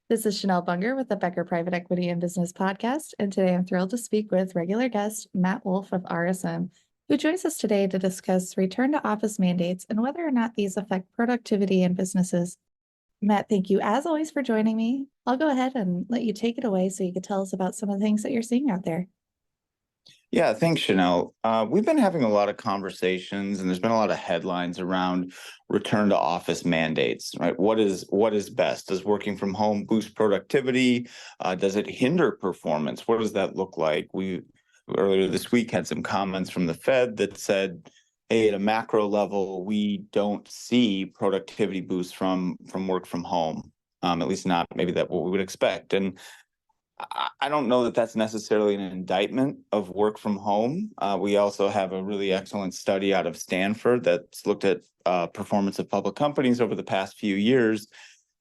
This is Chanel Bunger with the Becker Private Equity and Business Podcast, and today I'm thrilled to speak with regular guest Matt Wolf of RSM, who joins us today to discuss return to office mandates and whether or not these affect productivity in businesses. Matt, thank you as always for joining me. I'll go ahead and let you take it away so you can tell us about some of the things that you're seeing out there. Yeah, thanks, Chanel. We've been having a lot of conversations, and there's been a lot of headlines around return to office mandates, right? What is best? Does working from home boost productivity? Does it hinder performance? What does that look like? We earlier this week had some comments from the Fed that said, hey, at a macro level, we don't see productivity boosts from work from home, at least not maybe that what we would expect. And I don't know that that's necessarily an indictment of work from home. We also have a really excellent study out of Stanford that's looked at performance of public companies over the past few years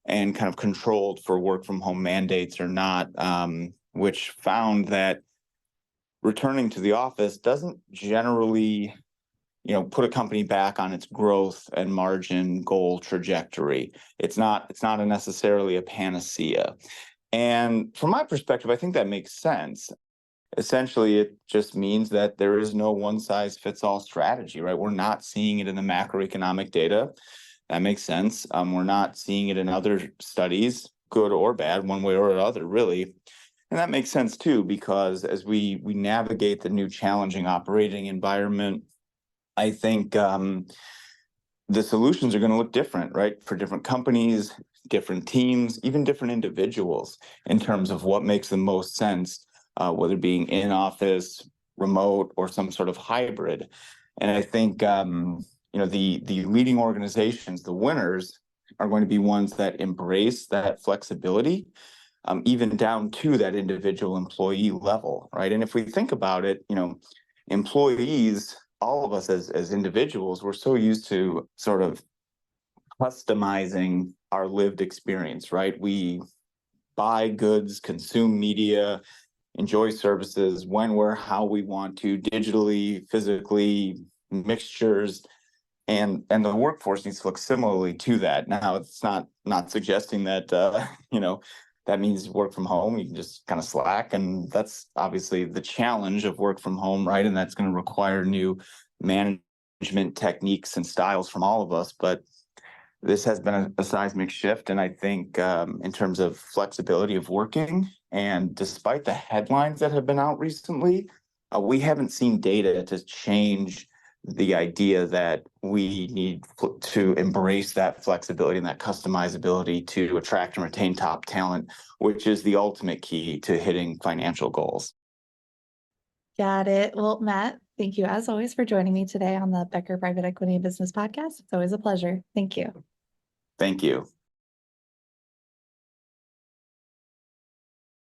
and kind of controlled for work from home mandates or not, which found that returning to the office doesn't generally, put a company back on its growth and margin goal trajectory. It's not necessarily a panacea. And from my perspective, I think that makes sense. Essentially, it just means that there is no one size fits all strategy, right? We're not seeing it in the macroeconomic data. That makes sense. We're not seeing it in other studies, good or bad, one way or another, really. And that makes sense too, because as we navigate the new challenging operating environment, I think the solutions are going to look different, right? For different companies, different teams, even different individuals in terms of what makes the most sense, whether being in office, remote, or some sort of hybrid. And I think, the leading organizations, the winners, are going to be ones that embrace that flexibility, even down to that individual employee level, right? And if we think about it, employees, all of us as individuals, we're so used to sort of customizing our lived experience, right? We buy goods, consume media, enjoy services when, where, how we want to, digitally, physically, mixtures, and the workforce needs to look similarly to that. Now, it's not suggesting that that means work from home. You can just kind of slack, and that's obviously the challenge of work from home, right? And that's going to require new management techniques and styles from all of us. But this has been a seismic shift, and I think in terms of flexibility of working, and despite the headlines that have been out recently, we haven't seen data to change the idea that we need to embrace that flexibility and that customizability to attract and retain top talent, which is the ultimate key to hitting financial goals. Got it. Well, Matt, thank you as always for joining me today on the Becker Private Equity and Business Podcast. It's always a pleasure. Thank you. Thank you.